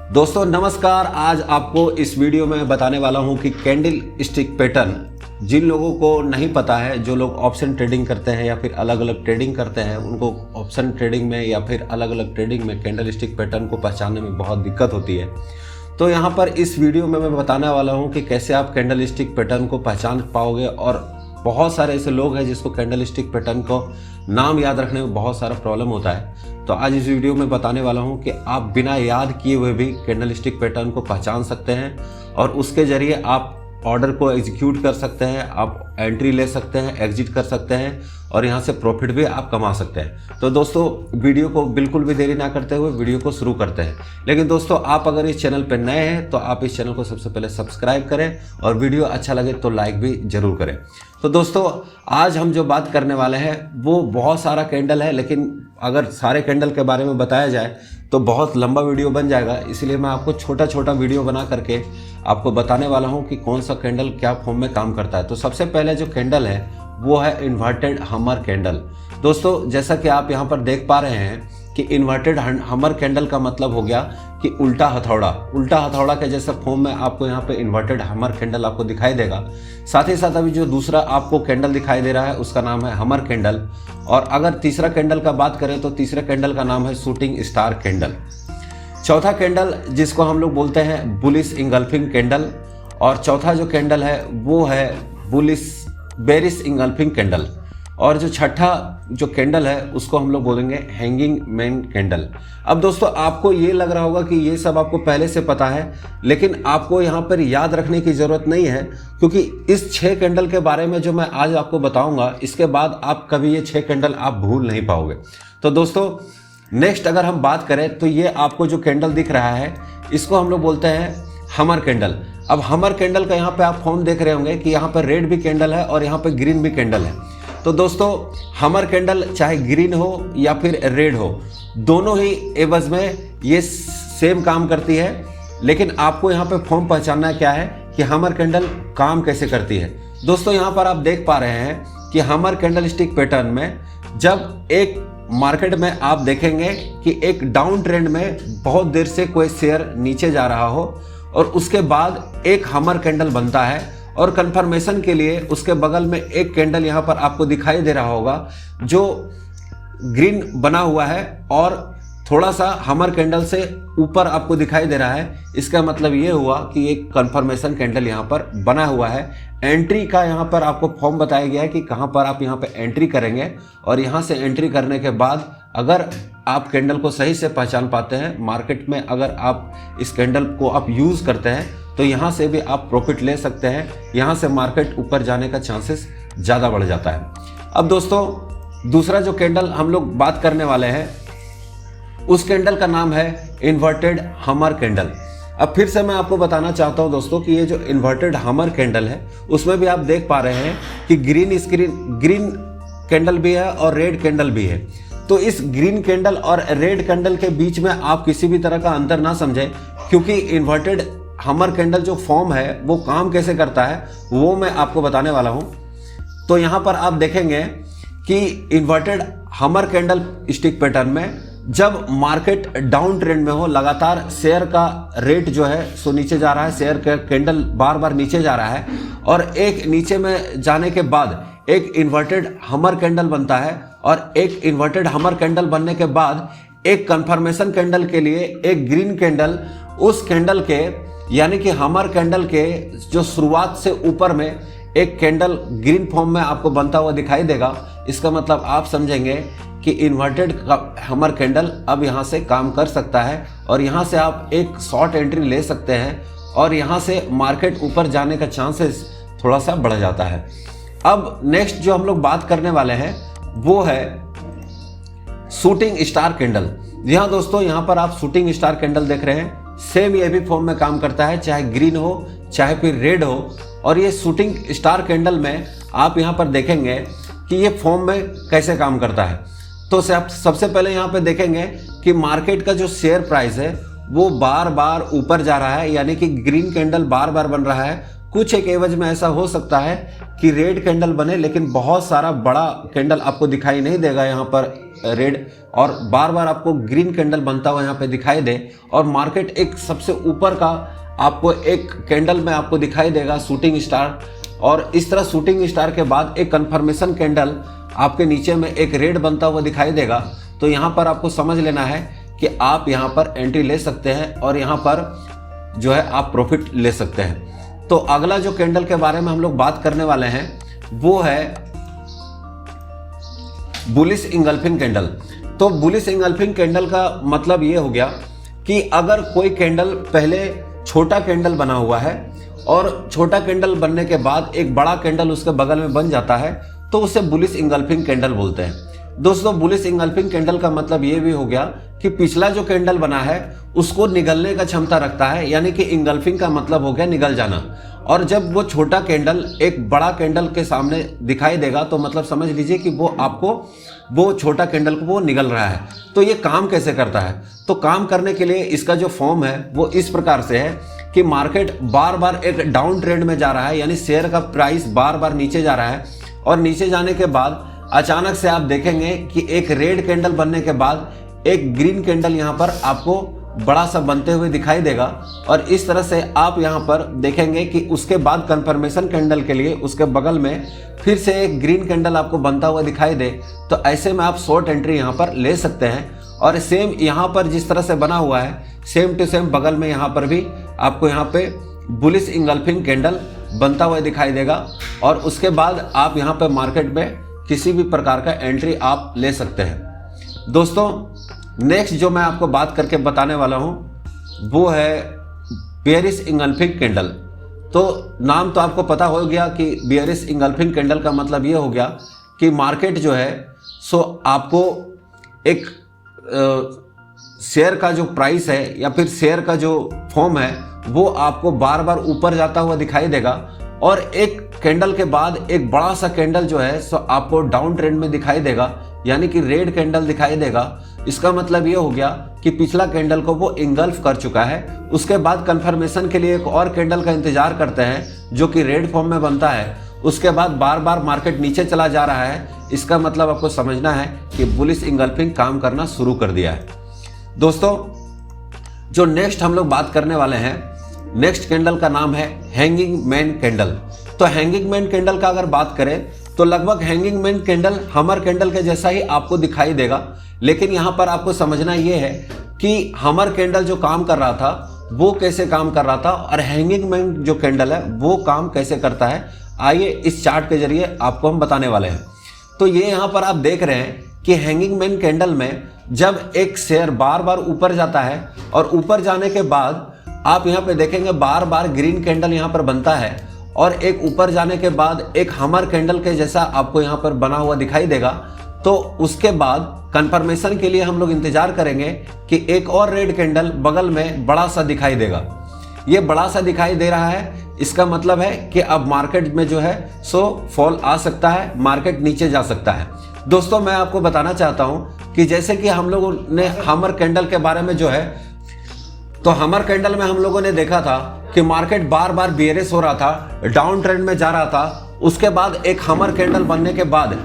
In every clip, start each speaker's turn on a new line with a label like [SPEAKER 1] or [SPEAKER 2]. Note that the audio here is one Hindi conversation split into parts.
[SPEAKER 1] दोस्तों नमस्कार। आज आपको इस वीडियो में बताने वाला हूं कि कैंडल स्टिक पैटर्न जिन लोगों को नहीं पता है, जो लोग ऑप्शन ट्रेडिंग करते हैं या फिर अलग अलग ट्रेडिंग करते हैं, उनको ऑप्शन ट्रेडिंग में या फिर अलग अलग ट्रेडिंग में कैंडल स्टिक पैटर्न को पहचानने में बहुत दिक्कत होती है। तो यहाँ पर इस वीडियो में मैं बताने वाला हूँ कि कैसे आप कैंडल स्टिक पैटर्न को पहचान पाओगे। और बहुत सारे ऐसे लोग हैं जिसको कैंडल स्टिक पैटर्न को नाम याद रखने में बहुत सारा प्रॉब्लम होता है। तो आज इस वीडियो में बताने वाला हूं कि आप बिना याद किए हुए भी कैंडल स्टिक पैटर्न को पहचान सकते हैं और उसके जरिए आप ऑर्डर को एग्जीक्यूट कर सकते हैं, आप एंट्री ले सकते हैं, एग्जिट कर सकते हैं और यहाँ से प्रॉफिट भी आप कमा सकते हैं। तो दोस्तों वीडियो को बिल्कुल भी देरी ना करते हुए वीडियो को शुरू करते हैं। लेकिन दोस्तों आप अगर इस चैनल पर नए हैं तो आप इस चैनल को सबसे पहले सब्सक्राइब करें और वीडियो अच्छा लगे तो लाइक भी जरूर करें। तो दोस्तों आज हम जो बात करने वाले हैं वो बहुत सारा कैंडल है, लेकिन अगर सारे कैंडल के बारे में बताया जाए तो बहुत लंबा वीडियो बन जाएगा। इसलिए मैं आपको छोटा छोटा वीडियो बना करके आपको बताने वाला हूं कि कौन सा कैंडल क्या फॉर्म में काम करता है। तो सबसे पहले जो कैंडल है वो है इन्वर्टेड हमर कैंडल। दोस्तों जैसा कि आप यहाँ पर देख पा रहे हैं कि इन्वर्टेड हमर कैंडल का मतलब हो गया कि उल्टा हथौड़ा के जैसा फॉर्म में आपको यहाँ पे इन्वर्टेड हमर कैंडल आपको दिखाई देगा। साथ ही साथ अभी जो दूसरा आपको कैंडल दिखाई दे रहा है उसका नाम है हमर कैंडल। और अगर तीसरा कैंडल का बात करें तो तीसरे कैंडल का नाम है शूटिंग स्टार कैंडल। चौथा कैंडल जिसको हम लोग बोलते हैं बुलिश इंगल्फिंग कैंडल। और चौथा जो कैंडल है वो है बेरिश इंगल्फिंग कैंडल। और जो छठा जो कैंडल है उसको हम लोग बोलेंगे हैंगिंग मैन कैंडल। अब दोस्तों आपको ये लग रहा होगा कि ये सब आपको पहले से पता है, लेकिन आपको यहाँ पर याद रखने की ज़रूरत नहीं है, क्योंकि इस 6 कैंडल के बारे में जो मैं आज आपको बताऊंगा इसके बाद आप कभी ये 6 कैंडल आप भूल नहीं पाओगे। तो दोस्तों नेक्स्ट अगर हम बात करें तो ये आपको जो कैंडल दिख रहा है इसको हम लोग बोलते हैं हमर कैंडल। अब हमर कैंडल का यहाँ पे आप फॉर्म देख रहे होंगे कि यहाँ पर रेड भी कैंडल है और यहाँ पे ग्रीन भी कैंडल है। तो दोस्तों हमर कैंडल चाहे ग्रीन हो या फिर रेड हो, दोनों ही एवज में ये सेम काम करती है। लेकिन आपको यहाँ पे फॉर्म पहचानना क्या है कि हमर कैंडल काम कैसे करती है। दोस्तों यहाँ पर आप देख पा रहे हैं कि हमर कैंडल स्टिक पैटर्न में जब एक मार्केट में आप देखेंगे कि एक डाउन ट्रेंड में बहुत देर से कोई शेयर नीचे जा रहा हो और उसके बाद एक हमर कैंडल बनता है और कंफर्मेशन के लिए उसके बगल में एक कैंडल यहाँ पर आपको दिखाई दे रहा होगा जो ग्रीन बना हुआ है और थोड़ा सा हमर कैंडल से ऊपर आपको दिखाई दे रहा है। इसका मतलब ये हुआ कि एक कंफर्मेशन कैंडल यहाँ पर बना हुआ है। एंट्री का यहाँ पर आपको फॉर्म बताया गया है कि कहाँ पर आप यहाँ पे एंट्री करेंगे और यहाँ से एंट्री करने के बाद अगर आप कैंडल को सही से पहचान पाते हैं, मार्केट में अगर आप इस कैंडल को आप यूज़ करते हैं तो यहाँ से भी आप प्रॉफिट ले सकते हैं। यहाँ से मार्केट ऊपर जाने का चांसेस ज़्यादा बढ़ जाता है। अब दोस्तों दूसरा जो कैंडल हम लोग बात करने वाले हैं उस कैंडल का नाम है इन्वर्टेड हमर कैंडल। अब फिर से मैं आपको बताना चाहता हूं दोस्तों कि ये जो इन्वर्टेड हमर कैंडल है उसमें भी आप देख पा रहे हैं कि ग्रीन कैंडल भी है और रेड कैंडल भी है। तो इस ग्रीन कैंडल और रेड कैंडल के बीच में आप किसी भी तरह का अंतर ना समझें, क्योंकि इन्वर्टेड हमर कैंडल जो फॉर्म है वो काम कैसे करता है वो मैं आपको बताने वाला हूं। तो यहां पर आप देखेंगे कि इन्वर्टेड हमर कैंडल स्टिक पैटर्न में जब मार्केट डाउन ट्रेंड में हो, लगातार शेयर का रेट जो है सो नीचे जा रहा है, शेयर का कैंडल बार बार नीचे जा रहा है और एक नीचे में जाने के बाद एक इन्वर्टेड हमर कैंडल बनता है और एक इन्वर्टेड हमर कैंडल बनने के बाद एक कंफर्मेशन कैंडल के लिए एक ग्रीन कैंडल उस कैंडल के यानी कि हमर कैंडल के जो शुरुआत से ऊपर में एक कैंडल ग्रीन फॉर्म में आपको बनता हुआ दिखाई देगा। इसका मतलब आप समझेंगे कि इन्वर्टेड हमर कैंडल अब यहाँ से काम कर सकता है और यहाँ से आप एक शॉर्ट एंट्री ले सकते हैं और यहाँ से मार्केट ऊपर जाने का चांसेस थोड़ा सा बढ़ जाता है। अब नेक्स्ट जो हम लोग बात करने वाले हैं वो है शूटिंग स्टार कैंडल। जी हाँ दोस्तों, यहाँ पर आप शूटिंग स्टार कैंडल देख रहे हैं। सेम ये भी फॉर्म में काम करता है, चाहे ग्रीन हो चाहे फिर रेड हो। और ये शूटिंग स्टार कैंडल में आप यहाँ पर देखेंगे कि ये फॉर्म में कैसे काम करता है। तो सबसे पहले यहाँ पे देखेंगे कि मार्केट का जो शेयर प्राइस है वो बार बार ऊपर जा रहा है, यानी कि ग्रीन कैंडल बार बार बन रहा है, कुछ एक एवज में ऐसा हो सकता है कि रेड कैंडल बने, लेकिन बहुत सारा बड़ा कैंडल आपको दिखाई नहीं देगा यहाँ पर रेड, और बार बार आपको ग्रीन कैंडल बनता हुआ यहाँ पे दिखाई दे, और मार्केट एक सबसे ऊपर का आपको एक कैंडल में आपको दिखाई देगा शूटिंग स्टार, और इस तरह शूटिंग स्टार के बाद एक कंफर्मेशन कैंडल आपके नीचे में एक रेड बनता हुआ दिखाई देगा। तो यहाँ पर आपको समझ लेना है कि आप यहाँ पर एंट्री ले सकते हैं और यहाँ पर जो है आप प्रॉफिट ले सकते हैं। तो अगला जो कैंडल के बारे में हम लोग बात करने वाले हैं वो है बुलिश इंगल्फिंग कैंडल। तो बुलिश इंगल्फिंग कैंडल का मतलब ये हो गया कि अगर कोई कैंडल पहले छोटा कैंडल बना हुआ है और छोटा कैंडल बनने के बाद एक बड़ा कैंडल उसके बगल में बन जाता है तो उसे बुलिश इंगल्फिंग कैंडल बोलते हैं। दोस्तों, बुलिश इंगल्फिंग कैंडल का मतलब ये भी हो गया कि पिछला जो कैंडल बना है उसको निगलने का क्षमता रखता है, यानी कि इंगल्फिंग का मतलब हो गया निगल जाना। और जब वो छोटा कैंडल एक बड़ा कैंडल के सामने दिखाई देगा तो मतलब समझ लीजिए कि वो आपको वो छोटा कैंडल को वो निगल रहा है। तो ये काम कैसे करता है? तो काम करने के लिए इसका जो फॉर्म है वो इस प्रकार से है कि मार्केट बार बार एक डाउन ट्रेंड में जा रहा है, यानी शेयर का प्राइस बार बार नीचे जा रहा है, और नीचे जाने के बाद अचानक से आप देखेंगे कि एक रेड कैंडल बनने के बाद एक ग्रीन कैंडल यहाँ पर आपको बड़ा सा बनते हुए दिखाई देगा, और इस तरह से आप यहाँ पर देखेंगे कि उसके बाद कंफर्मेशन कैंडल के लिए उसके बगल में फिर से एक ग्रीन कैंडल आपको बनता हुआ दिखाई दे। तो ऐसे में आप शॉर्ट एंट्री यहाँ पर ले सकते हैं। और सेम यहाँ पर जिस तरह से बना हुआ है सेम टू सेम बगल में यहाँ पर भी आपको यहाँ पे बुलिश इंगल्फिंग कैंडल बनता हुआ दिखाई देगा, और उसके बाद आप यहाँ पे मार्केट में किसी भी प्रकार का एंट्री आप ले सकते हैं। दोस्तों, नेक्स्ट जो मैं आपको बात करके बताने वाला हूँ वो है बेयरिश इंगल्फिंग कैंडल। तो नाम तो आपको पता हो गया कि बेयरिश इंगल्फिंग कैंडल का मतलब ये हो गया कि मार्केट जो है सो आपको एक शेयर का जो प्राइस है या फिर शेयर का जो फॉर्म है वो आपको बार बार ऊपर जाता हुआ दिखाई देगा, और एक कैंडल के बाद एक बड़ा सा कैंडल जो है सो आपको डाउन ट्रेंड में दिखाई देगा, यानी कि रेड कैंडल दिखाई देगा। इसका मतलब ये हो गया कि पिछला कैंडल को वो इंगल्फ कर चुका है। उसके बाद कंफर्मेशन के लिए एक और कैंडल का इंतजार करते हैं जो कि रेड फॉर्म में बनता है। उसके बाद बार बार मार्केट नीचे चला जा रहा है। इसका मतलब आपको समझना है कि बुलिश इंगल्फिंग काम करना शुरू कर दिया है। दोस्तों, जो नेक्स्ट हम लोग बात करने वाले हैं, नेक्स्ट कैंडल का नाम है हैंगिंग मैन कैंडल। तो हैंगिंग मैन कैंडल का अगर बात करें तो लगभग हैंगिंग मैन कैंडल हमर कैंडल के जैसा ही आपको दिखाई देगा, लेकिन यहाँ पर आपको समझना ये है कि हमर कैंडल जो काम कर रहा था वो कैसे काम कर रहा था और हैंगिंग मैन जो कैंडल है वो काम कैसे करता है, आइए इस चार्ट के जरिए आपको हम बताने वाले हैं। तो ये यहाँ पर आप देख रहे हैं कि हैंगिंग मैन कैंडल में जब एक शेयर बार बार ऊपर जाता है और ऊपर जाने के बाद आप यहाँ पे देखेंगे बार बार ग्रीन कैंडल यहाँ पर बनता है, और एक ऊपर जाने के बाद एक हमर कैंडल के जैसा आपको यहाँ पर बना हुआ दिखाई देगा। तो उसके बाद कंफर्मेशन के लिए हम लोग इंतजार करेंगे कि एक और रेड कैंडल बगल में बड़ा सा दिखाई देगा। ये बड़ा सा दिखाई दे रहा है, इसका मतलब है कि अब मार्केट में जो है सो फॉल आ सकता है, मार्केट नीचे जा सकता है। दोस्तों, मैं आपको बताना चाहता हूँ कि जैसे कि हम लोगों ने हमर कैंडल के बारे में जो है, तो हमर कैंडल में हम लोगों ने देखा था कि मार्केट बार बार बेयरिश हो रहा था, डाउन ट्रेंड में जा रहा था। उसके बाद एक हमर कैंडल बनने के बाद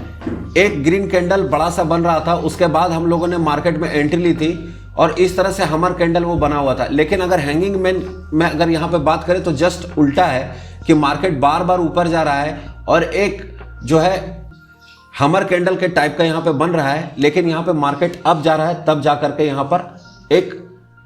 [SPEAKER 1] एक ग्रीन कैंडल बड़ा सा बन रहा था। उसके बाद हम लोगों ने मार्केट में एंट्री ली थी और इस तरह से हमर कैंडल वो बना हुआ था। लेकिन अगर हैंगिंग मैन में अगर यहाँ पे बात करें तो जस्ट उल्टा है कि मार्केट बार बार ऊपर जा रहा है और एक जो है हमर कैंडल के टाइप का यहाँ पे बन रहा है, लेकिन यहाँ पे मार्केट अब जा रहा है, तब जा करके यहाँ पर एक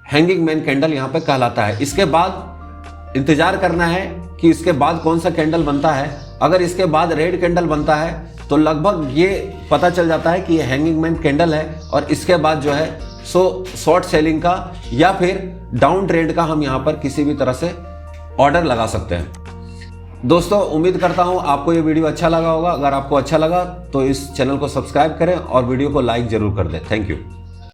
[SPEAKER 1] हैंगिंग मैन कैंडल यहाँ पे कहलाता है। इसके बाद इंतजार करना है कि इसके बाद कौन सा कैंडल बनता है। अगर इसके बाद रेड कैंडल बनता है तो लगभग ये पता चल जाता है कि ये हैंगिंग मैन कैंडल है, और इसके बाद जो है सो शॉर्ट सेलिंग का या फिर डाउन ट्रेंड का हम यहाँ पर किसी भी तरह से ऑर्डर लगा सकते हैं। दोस्तों, उम्मीद करता हूँ आपको ये वीडियो अच्छा लगा होगा। अगर आपको अच्छा लगा तो इस चैनल को सब्सक्राइब करें और वीडियो को लाइक जरूर कर दें। Thank you.